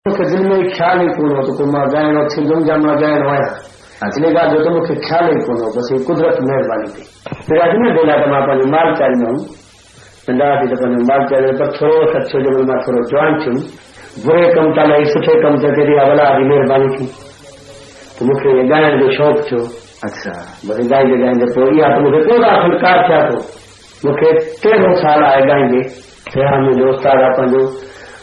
मूंखे दिल में ख्याल ही कोन हो त को मां ॻाइणो थींदुमि या मां ॻाइणो आहियां। इन ॻाल्हि जो त मूंखे ख्याल ई कोन हो, बसि कुदरत महिरबानी थी। फिर अॼु न बेला त मां पंहिंजो माल चालींदो हुउमि, नंढा थी त पंहिंजो माल चालींदो, पर थोरो वक़्तु थियो जॾहिं मां थोरो जवान थियुमि, बुरे कम था लही सुठे कम ते तेरी अवला जी महिरबानी थी त मूंखे ॻाइण जो शौक़ु थियो। अच्छा, वरी ॻाईंदे पोइ इहा त मूंखे कोड़ा फनकार थिया थो। मूंखे 13 साल आहे ॻाईंदे। मुंहिंजो उस्ताद आहे पंहिंजो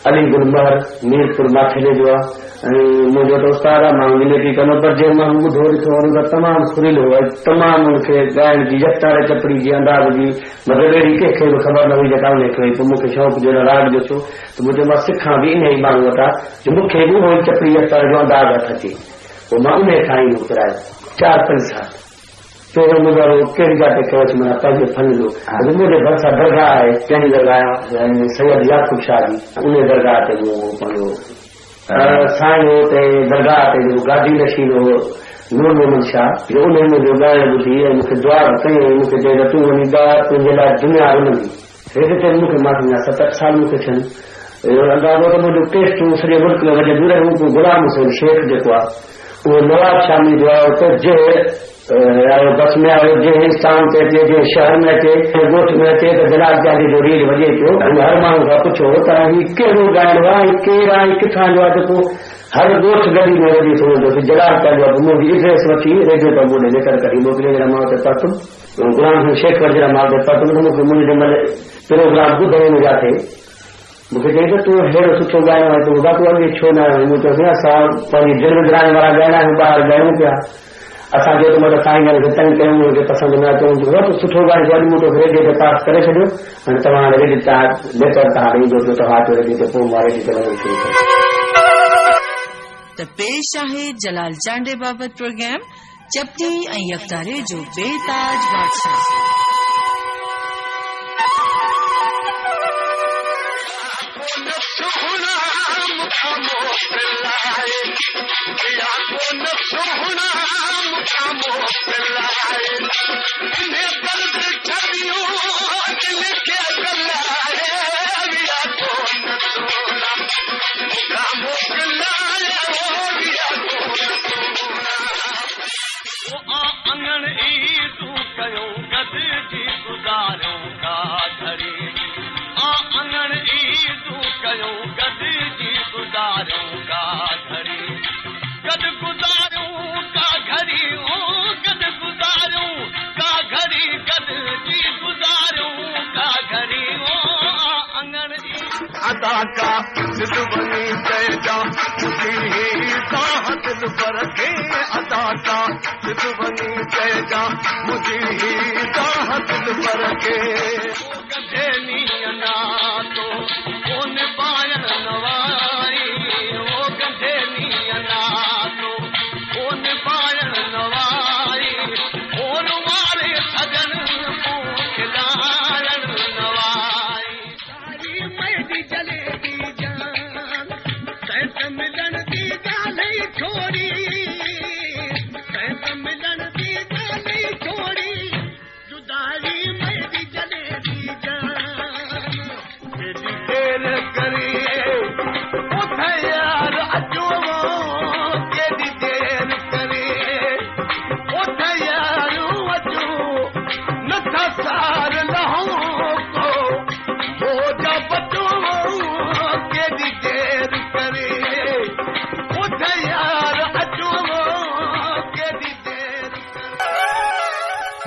अली गुलमहर मीरपुर माथेले जो आहे, ऐं मुंहिंजो त उस्ताद आहे, मां मिलेटी कंदो, पर जंहिं मां ॿुधो ॾिठो हुन त तमामु सुरीलो आहे, तमामु हुनखे ॻाइण जी यतारे चपड़ी जी अंदाज़ जी मतिलबु अहिड़ी कंहिंखे बि ख़बर न हुई जेका उनखे हुई। पोइ मूंखे शौक़ु जो राग जो थियो त मुंहिंजो मां सिखां बि इन ई माण्हू वटां जो मूंखे बि उहो चपड़ी यतारे जो अंदाज़ हथ अचे। पोइ मां उन खां ई उतरायो 4-5 साल। पहिरियों गुज़ारो कहिड़ी ॻाल्हि ते कयोसि, माना पंहिंजे फन जो। मुंहिंजे भरिसां दरगाह आहे, कंहिंजी दरगाह आहे सैयद याकूब शाह जी, उन दरगाह ते मूं पंहिंजो साईं हो ते दरगाह ते जो गादी नशीन हो नूर मोहम्मद शाह, उन मुंहिंजो ॻाइण ॿुधी ऐं मूंखे दुआ कई, मूंखे चई त तूं वञी ॻाए, तुंहिंजे लाइ दुनिया हलंदी। हेॾे मूंखे मां 7-8 साल मूंखे थियनि। अंदाज़ो त मुंहिंजो टेस्ट सॼे मुल्क में वञे दूर गुलाम हुसैन शेख जेको आहे उहो नवाब शामी जो आहे, उते जे बस में आयो, जंहिं स्थान ते अचे, जंहिं शहर में अचे, ॻोठ में अचे त जलाल चांदी जो रील वॼे पियो। हर माण्हू खां पुछो त हीउ कहिड़ो ॻाइणो आहे, केरु आहे, किथां जो आहे, जेको हर ॻोठ गली में वॼी थो वेंदो जलाल चांदी। मुंहिंजी एड्रेस वठी रेडियो पर ॿोॾे लेकर कढी मोकिले, जहिड़ा मां हुते पहुतुमि गुलाम हुसैन शेख जहिड़ा मां हुते पहुतुमि, मूंखे मुंहिंजे महिल प्रोग्राम ॿुधण में जाते मूंखे चई त तूं हेॾो सुठो ॻाइणो आहे, तूं तूं अॻे छो न आयो? मूं चयोसीं असां पंहिंजी दिलि विझराइण वारा ॻाइणा आहियूं, ॿाहिरि ॻाइयूं पिया, असांजो त मतिलबु साईं खे तंग कयूं, हुनखे पसंदि न अचूं, तूं सुठो ॻाइणो अॼु मूं तोखे रेडियो ते पास करे छॾियो, हाणे तव्हां रेडियो लेटर तव्हां ॾेई ॾियो तव्हां रेडियो ते, पोइ मां रेडियो ते वञणु शुरू कयो। त पेश आहे जलाल चांडे बाबति प्रोग्राम चपटी ऐं यकतारे जो बेताज बादशाह।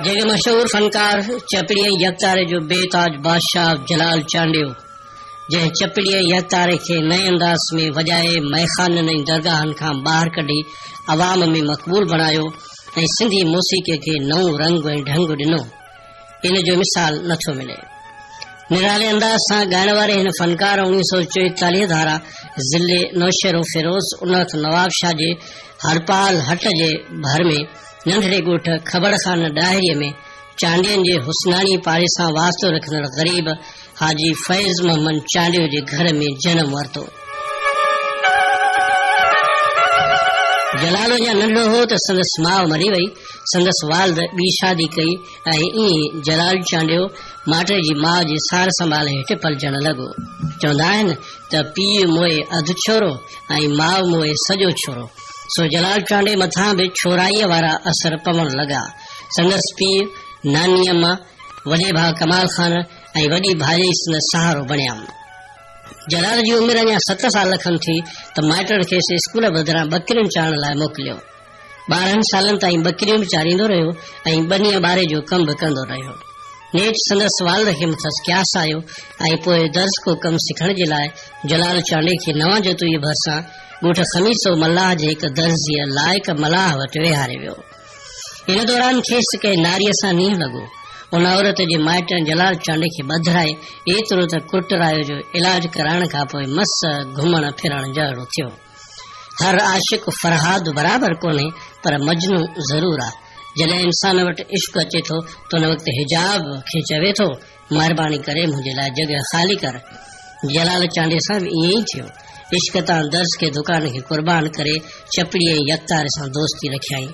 जेके मशहूर फनकार चपड़ी यकतारे जो बेताज बादशाह जलाल चांडियो, जंहिं चपड़ी यकतारे खे नए अंदाज़ में वॼाए मैखाननि ऐं दरगाहनि खां ॿाहिरि कढी अवाम में मक़बूल बणायो ऐं सिंधी मौसीक़ीअ खे नओं रंग ऐं ढंग ॾिनो, इन जो मिसाल नथो मिले। निराले अंदाज़ सां ॻाइण वारे हिन फनकार 1944 धारा ज़िले नौशेरो फिरोज उनथ नवाब शाह जे हरपाल हट जे भर में नंढड़े ॻोठ खबड़ खान ॾाहिरीअ में चांडियनि जे हुस्नानी पारे सां वास्तो रखंदड़ ग़रीब हाजी फैज़ मोहम्मद चांडियो जे घर में जनम वरितो। जलाल अञा नंढड़ो हो त संदसि माउ मरी वई संदसि वाल्द ॿी शादी कई ऐं ईअं जलाल चांडियो माटे जी माउ जी सार संभाले हेठि पलजण लॻो। चवंदा आहिनि त पीउ मोए अधु छोरो ऐं माउ मोए सॼो छोरो। सो जलाल चांडे मथां बि छोराईअ वारा असर पवण लॻा। संदसि पीउ नानी अम्मा, वॾे भाउ कमाल खान ऐं वॾी भाॼी संदसि सहारो बणिया। जलाल जी उमिरि अञा 7 साल खनि थी त माइटनि खेसि स्कूल बदिरां बकरियूं चारण लाइ मोकिलियो। 12 सालनि ताईं बकरियूं बि चारींदो रहियो ऐं बनीअ ॿारे जो कमु बि कंदो रहियो। नेठि संदसि वाल्द खे मथसि क्यास आयो ऐं पोइ दर्ज को कमु सिखण जे लाइ जलाल चांडे खे नवां जोतुईअ भरिसां ॻोठ खमीसो मल्लाह जे हिकु दर्जीअ लाइक़ मलाह वटि विहारे वियो। इन दौरान खेसि कंहिं नारीअ सां नींहुं लॻो। उन औरत जे माइटनि जलाल चांडे खे ॿधाए एतिरो त कुटरायो जो इलाज कराइण खां पोइ मस घुमण फिरण जहिड़ो थियो। हर आशिक फरहाद बराबर कोन्हे, पर मजनू ज़रूर आहे। जॾहिं इंसान वटि इश्क अचे थो त उन वक़्तु हिजाब खे चवे थो महिरबानी करे मुंहिंजे लाइ जॻह ख़ाली कर। जलाल चांडे सां बि ईअं ई थियो। इश्क तां दर्ज के दुकान खे कुर्बान करे चपड़ी ऐं यकतार सां दोस्ती रखियाई।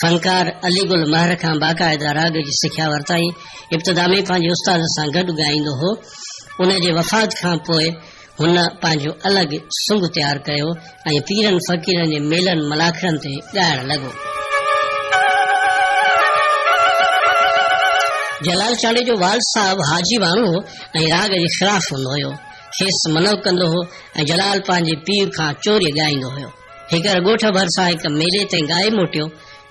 फनकार अलीगुल महर खां बाक़ायदा राग जी सिख्या वरिताई। इब्तिदा में पंहिंजे उस्ताद सां गॾु ॻाईंदो हो। उन जे वफ़ात खां पोइ हुन पंहिंजो अलॻि सुंग तयारु कयो ऐं पीरनि फ़क़ीरनि जे मेलनि मलाखड़नि ते ॻाइण लॻो। जलाल चांडे जो वाल साहब हाजी माण्हू हो ऐं राग जे ख़िलाफ़ हूंदो हुयो। खेसि मनव कंदो हो ऐं जलाल पंहिंजे पीउ खां चोरी ॻाईंदो हुयो। हिकड़ ॻोठ भरिसां हिकु मेले ते ॻाए मोटियो।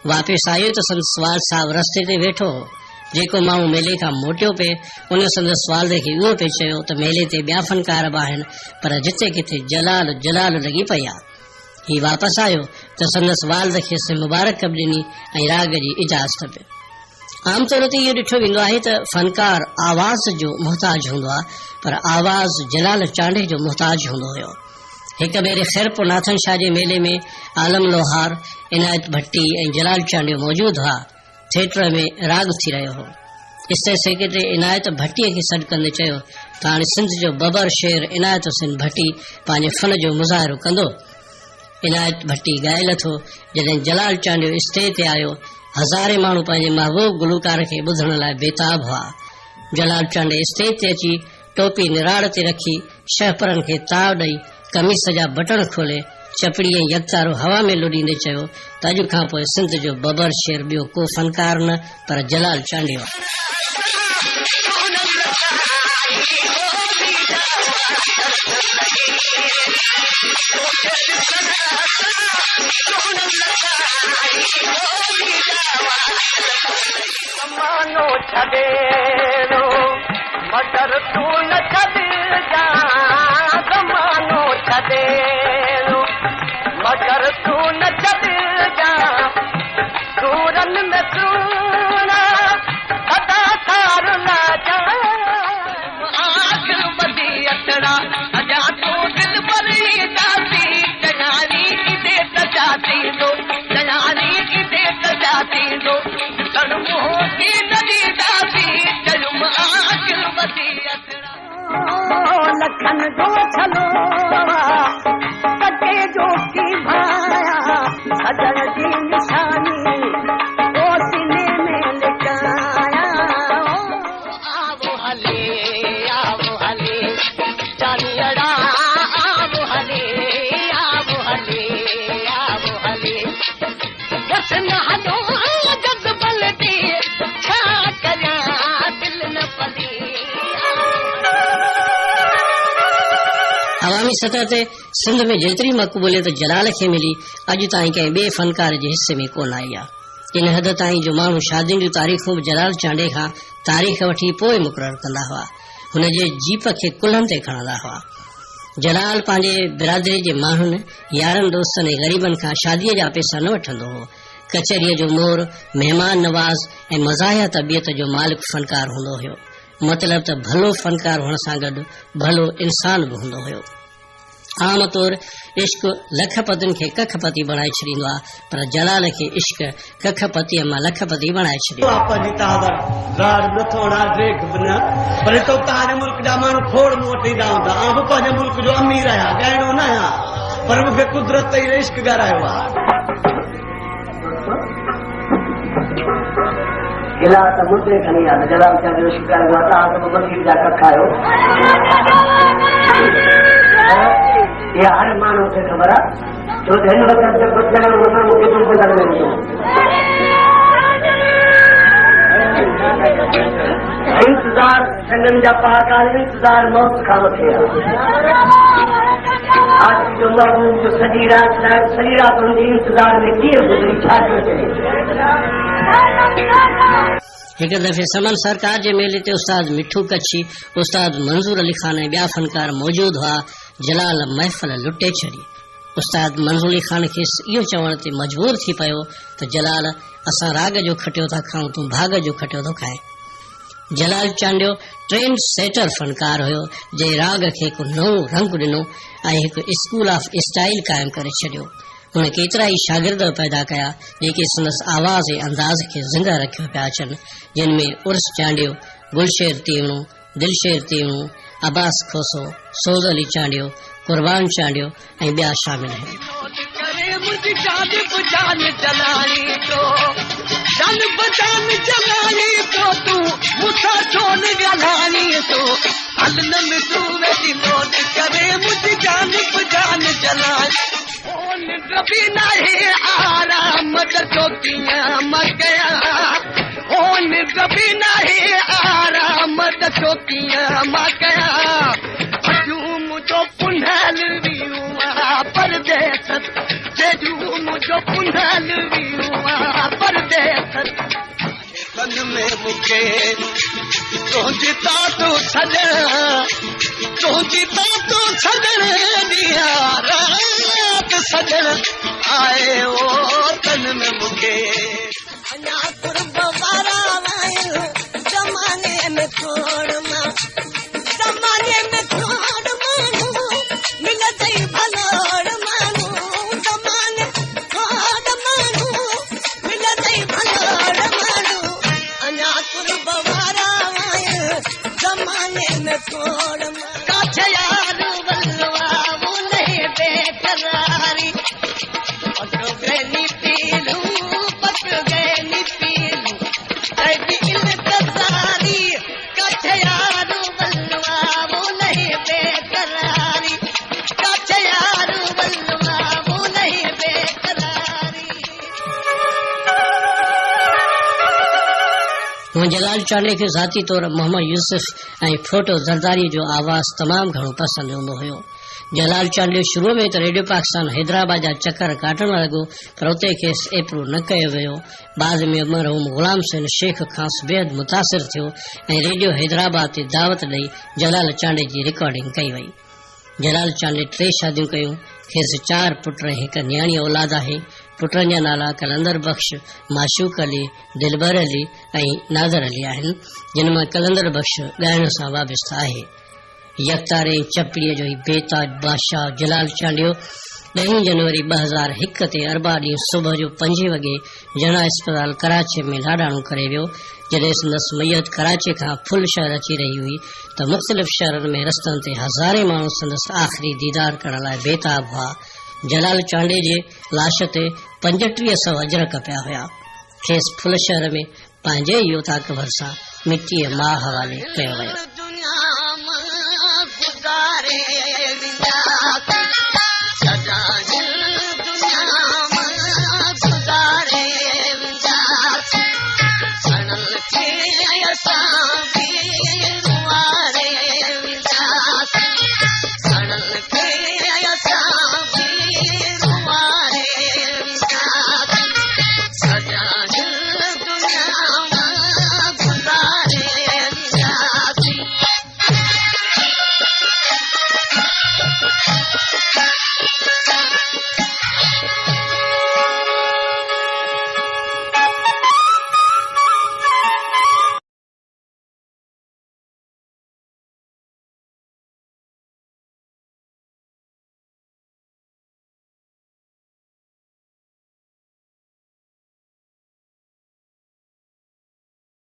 वापसि आयो त संदसि वाल साहब रस्ते ते वेठो हो। जेको माण्हू मेले खां मोटियो पिए उन संदसि वाल्दे खे उहो पिए चयो त मेले ते ॿिया फनकार बि आहिनि, पर जिते किथे जलाल जलाल लॻी पई आहे। हीउ वापसि आयो त संदसि वाल्द खेसि मुबारक बि ॾिनी ऐं राग जी इजाज़त बि। आमतौर ते इहो ॾिठो वेंदो आहे त फनकार आवाज़ जो मुहताज हूंदो आहे, पर आवाज़ जलाल चांडे जो मुहताज हूंदो हुयो। हिक भेरे खैरपुर नाथन शाह जे मेले में आलम लोहार, इनायत भट्टी ऐं जलाल चांडियो मौजूद हुआ। थिएटर में राग थी रहियो हो। स्टेज सेक्रेटरी इनायत भट्टीअ खे सॾु कंदे चयो त हाणे सिंध जो बबर शेर इनायत हुसैन भट्टी पंहिंजे फन जो मुज़ाहिरो कंदो। इनायत भट्टी ॻाए लथो। जॾहिं जलाल चांडियो स्टेज ते आयो, हज़ारे माण्हू पंहिंजे महबूब गुलूकार खे ॿुधण लाइ बेताब हुआ। जलाल चांडे स्टेज ते अची टोपी निराड़ ते रखी शहपरनि खे ताव ॾेई कमीस जा बटण खोले चपड़ी ऐं यकतारो हवा में लुॾींदे चयो त अॼु खां पोइ सिंध जो बबर शेर ॿियो को फनकार न, पर जलाल चांडियो। ज़मानो छॾे मगर तू न छॾ जा, ज़मानो छॾे मगर तू न छॾ जा। सूरन में सूर अदा सार न जा, आग बदी अतरा अजा तू दिल भरी जाती। जनानी किथे त जाती दो, जनानी किथे त जाती दो। की नदी जाती चलुम आग बदी अतरा। लखन जो छलो कटे जो की भाया, सजण जी निशानी ओ सीने में लिखाया। आवो हले चालियड़ा, आवो हले बस न हलो जग बलदी छा करिया दिल न पली। अवामी सतह ते सिंध में जेतिरी मक़बूलियत जलाल खे मिली अॼु ताईं कंहिं ॿिए फनकार जे हिसे में कोन आई आहे। इन हद ताईं जो माण्हू शादियुनि जूं तारीख़ूं बि जलाल चांडे खां तारीख़ वठी पोइ मुक़ररु कंदा हुआ। हुन जे जीप खे कुल्हनि ते खणंदा हुआ। जलाल पंहिंजे बिरादरी जे माण्हुनि, यारनि दोस्तनि ऐं ग़रीबनि खां शादीअ जा पैसा न वठंदो हो। कचहरीअ जो मोर, मेहमान नवाज़ ऐं मज़ाहिया तबियत जो मालिक फनकार हूंदो हुयो। मतिलब त भलो फनकार हुअण सां गॾु भलो इंसान बि हूंदो हुयो। आम तौर इश्क लखपतियुनि खे कखपति बणाए छॾींदो आहे, पर जलाल खे इश्क कखपतिअ मां लखपति बणाए छॾियो। पर तो तव्हांजे मुल्क जा माण्हू खोड़ मूं वटि ईंदा हूंदा। आउं बि पंहिंजे मुल्क जो अमीर आहियां, ॻाइणो न आहियां, पर मूंखे कुदरत ते इश्क ॻारायो आहे। गिला त मुद्दे खणी आहे जलाल चांडे जो शिकार हुआ तव्हां सभु मसीह जा कख आहियो इहा हर माण्हू खे ख़बर आहे छो त हिन वक़्त ते कुझु ॼणो वञण मूंखे बिल्कुलु लॻे थो इंतज़ार चङनि जा पहाका इंतज़ार मौत खां मथे आहे आज जो महबूब जो सॼी रात हुनजी इंतज़ार में कीअं गुज़री छा हिक दफ़े समन सरकार जे मेले ते उस्ताद मिठू कच्छी उस्ताद मंजूर अली खान ऐं ॿिया फनकार मौजूद हुआ जलाल महफ़िल लुटे छॾी उस्ताद मंजूर अली खान खे इहो चवण ते मजबूर थी पियो त जलाल असां राग जो खटियो था खाऊं तूं भाग जो खटियो थो खाए जलाल चांडियो ट्रेंड सेटर फनकार हुयो जंहिं राग खे हिकु नओं रंग ॾिनो ऐं हिकु स्कूल ऑफ स्टाइल क़ाइमु करे छॾियो हुन केतिरा ई शागिर्द पैदा कया जेके संदसि आवाज़ ऐं अंदाज़ खे ज़िंदा रखियो पिया अचनि जिन में उर्स चांडियो गुलशेर तीवणो दिलशेर तीवणो अब्बास खोसो सौद अली चांडियो कुर्बान चांडियो ऐं ॿिया शामिल आहिनि आराम मुझो पुनल परदेस मुझो पुनल परदेस तन में मूंखे तुंहिंजी तो छॾण रात सजण आए ओ तन में मूंखे अञा कुर्ब वारा आहियूं ज़माने में खोड़ माण्हू मिलंदई भलोड़ माण्हू ज़माने खोड़ माण्हू मिलंदई भलोड़ माण्हू अञा कुर्ब वारा आहियूं ज़माने में खोड़ काछ यार बलवा वो नहीं बेकरारी पक गई पीलू ऐसी इंतज़ारी काछ यार बलवा वो नहीं बेकरारी काछ यार बलवा वो नहीं बेकरारी हूं जलाल चांडे खे ज़ाती तौर मोहम्मद यूसुफ ऐं फोटो ज़रदारी जो आवाज़ तमामु घणो पसंदि हूंदो हुयो जलाल चांडे शुरू में त रेडियो पाकिस्तान हैदराबाद जा चकर काटण लॻो पर उते खेसि एतिरो न कयो वियो बाद में मरहूम गुलाम हुसैन शेख खां बेहद मुतासिर थियो ऐं रेडियो हैदराबाद ते दावत ॾेई जलाल चांडे जी रिकॉर्डिंग कई वई जलाल चांडे 3 शादियूं कयूं खेसि 4 पुट ऐं 1 न्याणी औलाद आहे पुटनि जा नाला कलंदर बख्श माशूक अली दिलबर अली ऐं नाज़र अली आहिनि जिन मां कलंदर बख्श ॻाइण सां वाबस्ता आहे यकतारे चपड़ीअ जो बेताज बादशाह जलाल चांडियो 10 जनवरी 2001 ते अरबा ॾींहुं सुबुह जो 5 वॻे जना अस्पताल कराची में लाॾाणो करे वियो जॾहिं संदसि मैयत कराची खां फुल शहर अची रही हुई त मुख़्तलिफ़ शहरनि में रस्तनि ते हज़ारे माण्हू संदसि आख़िरी दीदार करण लाइ बेताब हुआ जलाल चांडे जे लाश ते 3500 अजरक पिया हुया खेसि फुल शहर में पंहिंजे ई ओताक भरिसां मिटीअ मां हवाले कयो वियो